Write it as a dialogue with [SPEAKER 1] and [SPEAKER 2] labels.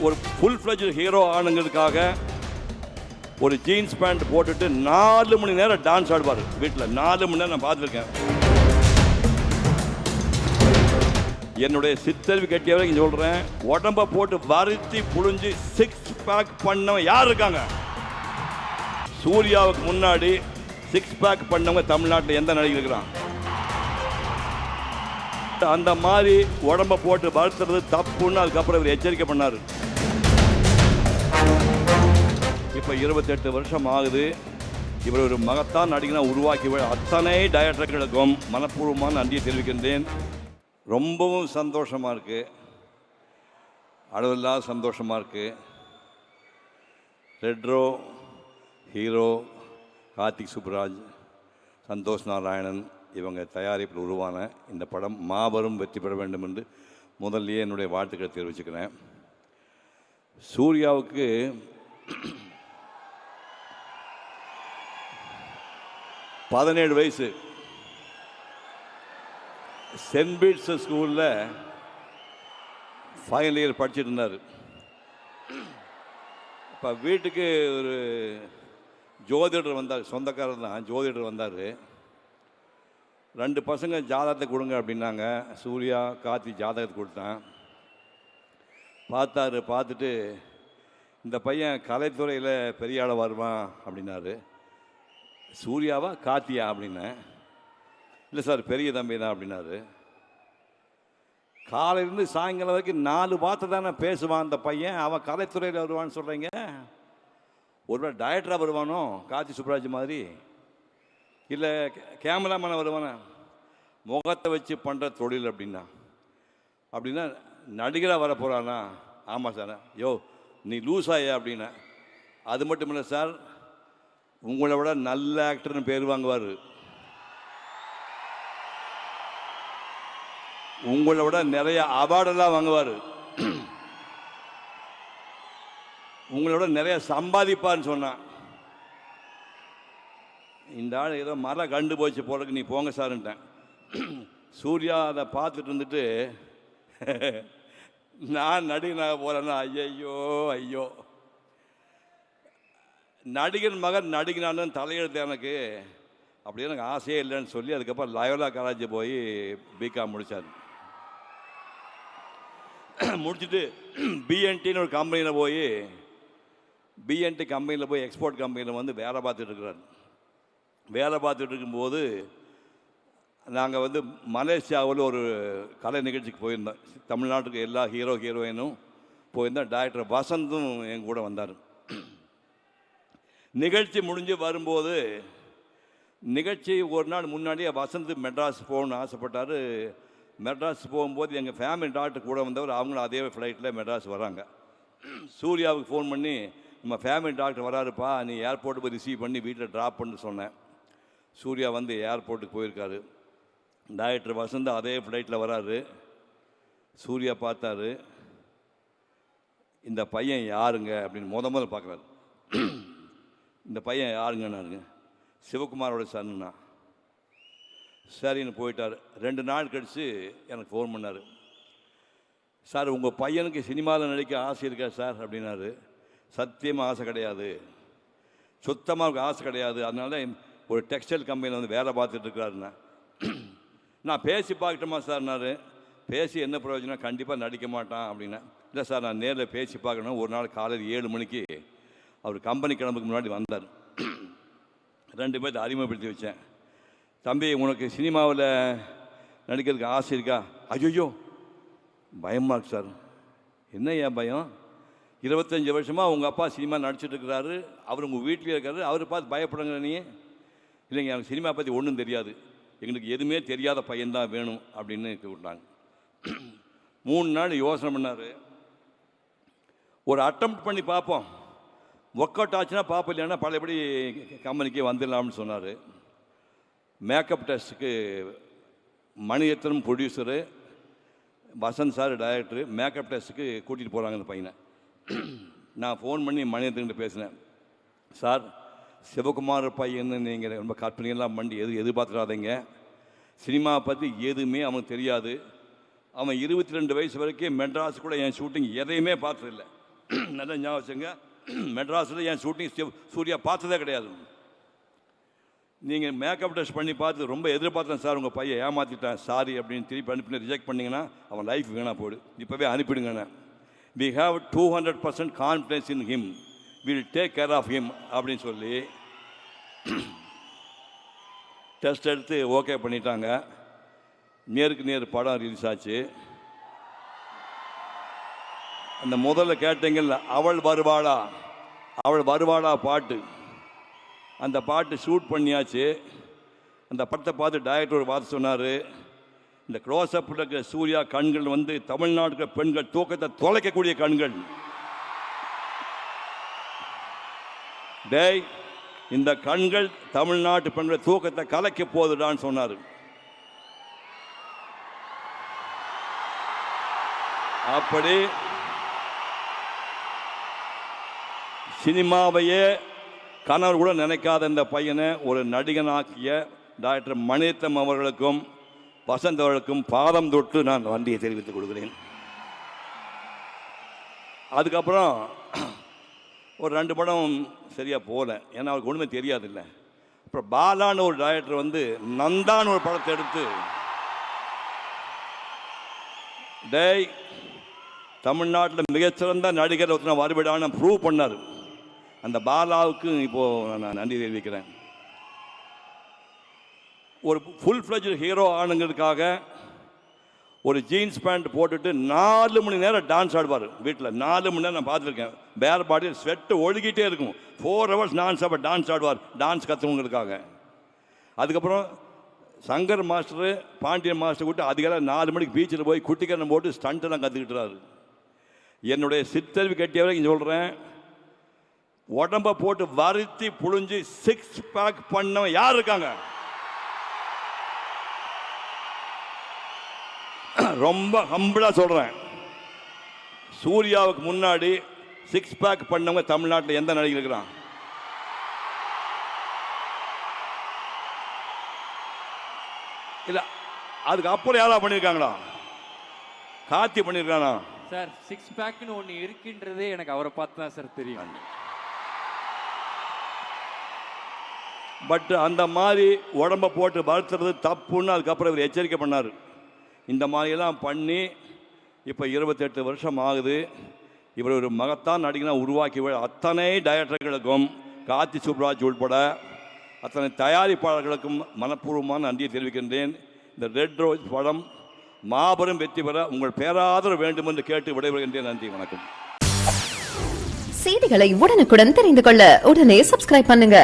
[SPEAKER 1] ஒரு full fledge hero ஆனுங்கிறதுக்காக ஒரு jeans pant போட்டுட்டு 4 மணி நேரம் டான்ஸ் ஆடுவார் வீட்டில். 4 மணி நேரம் நான் பார்த்துருக்கேன். என்னுடைய சித்தறிவு கட்டிய வரைக்கும் சொல்கிறேன், உடம்பை போட்டு வருத்தி புழிஞ்சு 6 பேக் பண்ணவன் யார் இருக்காங்க? சூர்யாவுக்கு முன்னாடி 6 பேக் பண்ணவங்க தமிழ்நாட்டில் எந்த நடிகர் இருக்கிறான்? அந்த மாதிரி உடம்பை போட்டு வருத்துறது தப்புன்னு அதுக்கப்புறம் இவர் எச்சரிக்கை பண்ணார். இப்போ 28 வருஷம் ஆகுது. இவர் ஒரு மகத்தான் நடிகனாக உருவாக்கி அத்தனை டைரக்டர்களுக்கும் மனப்பூர்வமான நன்றியை தெரிவிக்கின்றேன். ரொம்பவும் சந்தோஷமாக இருக்குது, அளவில்லாத சந்தோஷமாக இருக்குது. ரெட்ரோ ஹீரோ கார்த்திக் சுப்ராஜ், சந்தோஷ் நாராயணன் இவங்க தயாரிப்பில் உருவான இந்த படம் மாபெரும் வெற்றி பெற வேண்டும் என்று முதல்லையே என்னுடைய வாழ்த்துக்களை தெரிவிச்சுக்கிறேன். சூர்யாவுக்கு பதினேழு வயசு. சென்ட் பீட்ஸ் ஸ்கூலில் ஃபைனல் இயர் படிச்சுட்டு இருந்தார். இப்போ வீட்டுக்கு ஒரு ஜோதிடர் வந்தார், சொந்தக்காரர் தான், ஜோதிடர் வந்தார். 2 பசங்க ஜாதகத்தை கொடுங்க அப்படின்னாங்க. சூர்யா கார்த்தி ஜாதகத்தை கொடுத்தான். பார்த்துட்டு இந்த பையன் கலைத்துறையில் பெரிய ஆள வருவான் அப்படின்னாரு. சூர்யாவா கார்த்தியா அப்படின்னேன். இல்லை சார் பெரிய தம்பி தான் அப்படின்னாரு. காலையிலேருந்து சாயங்காலம் வரைக்கும் 4 வார்த்தை தானே பேசுவான் அந்த பையன், அவன் கலைத்துறையில் வருவான்னு சொல்கிறீங்க. ஒருவேளை டைரக்டராக வருவானோ கார்த்தி சுப்ராஜ் மாதிரி, இல்லை கேமராமேனை வருவானா? முகத்தை வச்சு பண்ணுற தொழில் அப்படின்னா நடிகராக வர போகிறானா? ஆமாம் சார். யோ நீ லூஸ் ஆயா அப்படின்னா. அது மட்டும் இல்லை சார், உங்களை விட நல்ல ஆக்டர்னு பேர் வாங்குவார், உங்களை விட நிறைய அவார்டெல்லாம் வாங்குவார், உங்களை விட நிறைய சம்பாதிப்பார்னு சொன்னான். இந்த ஆள் ஏதோ மரம் கண்டு போச்சு போறதுக்கு, நீ போங்க சார்ன்ட்டேன். சூர்யா அதை பார்த்துட்டு இருந்துட்டு நான் நடிகனாக போகிறேன்னா ஐயோ நடிகன் மகன் நடிகனானு தலையெழுத்து எனக்கு, அப்படியே எனக்கு ஆசையே இல்லைன்னு சொல்லி அதுக்கப்புறம் லயோலா காலேஜ் போய் பிகாம் முடித்தார். முடிச்சுட்டு பிஎன்டின்னு ஒரு கம்பெனியில் போய் பிஎன்டி கம்பெனியில் போய் எக்ஸ்போர்ட் கம்பெனியில் வந்து வேலை பார்த்துட்டு இருக்கிறார். வேலை பார்த்துட்டு இருக்கும்போது நாங்கள் வந்து மலேசியாவில் ஒரு கலை நிகழ்ச்சிக்கு போயிருந்தோம். தமிழ்நாட்டுக்கு எல்லா ஹீரோயினும் போயிருந்தோம். டைரக்டர் வசந்தும் என் கூட வந்தார். நிகழ்ச்சி முடிஞ்சு வரும்போது, நிகழ்ச்சி ஒரு நாள் முன்னாடியே வசந்த் மெட்ராஸ் போகணுன்னு ஆசைப்பட்டார். மெட்ராஸ் போகும்போது எங்கள் ஃபேமிலி டாக்டர் கூட வந்தவர், அவங்களும் அதே ஃப்ளைட்டில் மெட்ராஸ் வராங்க. சூர்யாவுக்கு ஃபோன் பண்ணி, நம்ம ஃபேமிலி டாக்டர் வராருப்பா, நீ ஏர்போர்ட்டு போய் ரிசீவ் பண்ணி வீட்டில் ட்ராப் பண்ணு சொன்னேன். சூர்யா வந்து ஏர்போர்ட்டுக்கு போயிருக்காரு. டைரக்டர் வசந்த் அதே ஃப்ளைட்டில் வராரு. சூர்யா பார்த்தாரு, இந்த பையன் யாருங்க அப்படின்னு முதல்ல பார்க்குறாரு. இந்த பையன் யாருங்கன்னாருங்க. சிவகுமாரோட சன்னா. சரின்னு போயிட்டார். 2 நாள் கழித்து எனக்கு ஃபோன் பண்ணார். சார் உங்கள் பையனுக்கு சினிமாவில் நடிக்க ஆசை இருக்கா சார் அப்படின்னாரு. சத்தியமாக ஆசை கிடையாது, சுத்தமாக ஆசை கிடையாது. அதனால ஒரு டெக்ஸ்டைல் கம்பெனியில் வந்து வேலை பார்த்துட்டு இருக்கிறாருண்ணா. நான் பேசி பார்க்கட்டுமா சார்னாரு. பேசி என்ன பிரயோஜனம், கண்டிப்பாக நடிக்க மாட்டான் அப்படின்னா. இல்லை சார் நான் நேரில் பேசி பார்க்கணும். ஒரு நாள் காலையில் 7 மணிக்கு அவர் கம்பெனி கிளம்புக்கு முன்னாடி வந்தார். 2 பேர்த்தை அறிமுகப்படுத்தி வச்சேன். தம்பி உனக்கு சினிமாவில் நடிக்கிறதுக்கு ஆசை இருக்கா? ஐயோ பயமாக இருக்கு சார். என்ன ஏன் பயம்? 25 வருஷமாக உங்கள் அப்பா சினிமா நடிச்சிட்டு இருக்கிறாரு, அவர் உங்கள் வீட்டிலே இருக்காரு, அவர் பார்த்து பயப்படுங்க நீ? இல்லைங்க எனக்கு சினிமா பற்றி ஒன்றும் தெரியாது, எங்களுக்கு எதுவுமே தெரியாத பையன்தான் வேணும் அப்படின்னு கூப்பிட்டாங்க. 3 நாள் யோசனை பண்ணார். ஒரு அட்டம் பண்ணி பார்ப்போம், ஒர்க் அவுட் ஆச்சுன்னா பார்ப்போம், இல்லைன்னா பழையபடி கம்பெனிக்கு வந்துடலாம்னு சொன்னார். மேக்கப் டெஸ்ட்டுக்கு Mani Ratnam producer, Vasanth sir director, makeup டெஸ்ட்டுக்கு கூட்டிகிட்டு போகிறாங்க அந்த பையனை. நான் ஃபோன் பண்ணி மணிரத்னகிட்ட பேசினேன். சார் சிவகுமார் பையன்னு நீங்கள் ரொம்ப கற்பனையெல்லாம் பண்ணி எதிர்பார்த்துடாதீங்க, சினிமா பற்றி எதுவுமே அவனுக்கு தெரியாது. அவன் 22 வயசு வரைக்கும் மெட்ராஸ் கூட என் ஷூட்டிங் எதையுமே பார்த்ததில்லை. நல்லா ஞாபகம் வச்சுங்க, மெட்ராஸில் என் ஷூட்டிங் சூர்யா பார்த்ததே கிடையாது. நீங்கள் மேக்கப் டெஸ்ட் பண்ணி பார்த்து ரொம்ப எதிர்பார்த்தேன் சார், உங்கள் பையன் ஏமாற்றிட்டேன் சாரி அப்படின்னு திருப்பி அனுப்பி ரிஜெக்ட் பண்ணிங்கன்னா அவன் லைஃப் வீணாக போடு, இப்போவே அனுப்பிடுங்கண்ணே. We have 200% confidence in him, will take care of him அப்படின்னு சொல்லி டெஸ்ட் எடுத்து ஓகே பண்ணிட்டாங்க. நேருக்கு நேர் படம் ரிலீஸ் ஆச்சு. அந்த முதல்ல கேட்டீங்கல்ல, அவள் வருவாளா அவள் வருவாளா பாட்டு, அந்த பாட்டு ஷூட் பண்ணியாச்சு. அந்த படத்தை பார்த்து டைரக்டர் ஒரு வார்த்தை சொன்னார், இந்த க்ளோஸ்அப் இருக்கிற சூர்யா கண்கள் வந்து தமிழ்நாட்டுக்கு பெண்கள் தூக்கத்தை தொலைக்கக்கூடிய கண்கள். டேய், இந்த கண்கள் தமிழ்நாட்டு பெண்கள் தூக்கத்தை கலைக்க போகுதுடான்னு சொன்னார். அப்படி சினிமாவையே கனவு கூட நினைக்காத இந்த பையனை ஒரு நடிகனாக்கிய டாக்டர் மணிரத்னம் அவர்களுக்கும் வசந்த் அவர்களுக்கும் பாதம் தொட்டு நான் நன்றியை தெரிவித்துக் கொள்கிறேன். அதுக்கப்புறம் ஒரு 2 படம் சரியாக போகல, ஏன்னா அவருக்கு ஒன்றுமே தெரியாதில்ல. அப்புறம் பாலான்னு ஒரு டைரக்டர் வந்து நந்தான்னு ஒரு படத்தை எடுத்து, டேய் தமிழ்நாட்டில் மிகச்சிறந்த நடிகர் ஒருத்தனை வருவிடான்னு ப்ரூவ் பண்ணார். அந்த பாலாவுக்கு இப்போது நான் நன்றி தெரிவிக்கிறேன். ஒரு ஃபுல் ஃப்ளெஜ்டு ஹீரோ ஆனுங்கிறதுக்காக ஒரு ஜீன்ஸ் பேண்ட் போட்டுட்டு 4 மணி நேரம் டான்ஸ் ஆடுவார் வீட்டில். 4 மணி நேரம் நான் பார்த்துருக்கேன். பேர் பாடியில் ஸ்வெட்டு ஒழுகிட்டே இருக்கும். 4 ஹவர்ஸ் நான் சாப்ப டான்ஸ் ஆடுவார், டான்ஸ் கற்றுவங்கிறதுக்காக. அதுக்கப்புறம் சங்கர் மாஸ்டரு பாண்டியன் மாஸ்டர் கூட்டு அதிகாலை 4 மணிக்கு பீச்சில் போய் குட்டிக்கரணம் போட்டு ஸ்டண்ட்டெல்லாம் கற்றுக்கிட்டுறாரு. என்னுடைய சித்தறிவு கட்டியவரை இங்கே சொல்கிறேன், உடம்பை போட்டு வருத்தி புழிஞ்சு 6 பேக் பண்ணவன் யார் இருக்காங்க? ரொம்ப ஹம்பிளாக சொல்கிறேன், சூர்யாவுக்கு முன்னாடி 6 பேக் பண்ணவங்க தமிழ்நாட்டில் எந்த நடிகர் இருக்கிறான்? இல்லை, அதுக்கு அப்புறம் யாரா பண்ணியிருக்காங்களா? கார்த்தி பண்ணியிருக்கானா?
[SPEAKER 2] சார் 6 பேக்னு ஒன்று இருக்கின்றதே எனக்கு அவரை பார்த்து தான் சார் தெரியும்.
[SPEAKER 1] பட் அந்த மாதிரி உடம்பை போட்டு வளர்த்துறது தப்புன்னு அதுக்கப்புறம் இவர் எச்சரிக்கை பண்ணார். இந்த மாதிரியெல்லாம் பண்ணி இப்போ 28 வருஷம் ஆகுது. இவர் ஒரு மகத்தான் நடிகனாக உருவாக்கி அத்தனை டைரக்டர்களுக்கும், கார்த்தி சுப்ராஜ் உட்பட அத்தனை தயாரிப்பாளர்களுக்கும் மனப்பூர்வமான நன்றியை தெரிவிக்கின்றேன். இந்த ரெட் ரோஸ் படம் மாபெரும் வெற்றி பெற உங்கள் பேராதரவு வேண்டும் என்று கேட்டு விடைபெறுகின்றேன். நன்றி, வணக்கம்.
[SPEAKER 3] செய்திகளை உடனுக்குடன் தெரிந்து கொள்ள உடனே சப்ஸ்கிரைப் பண்ணுங்க.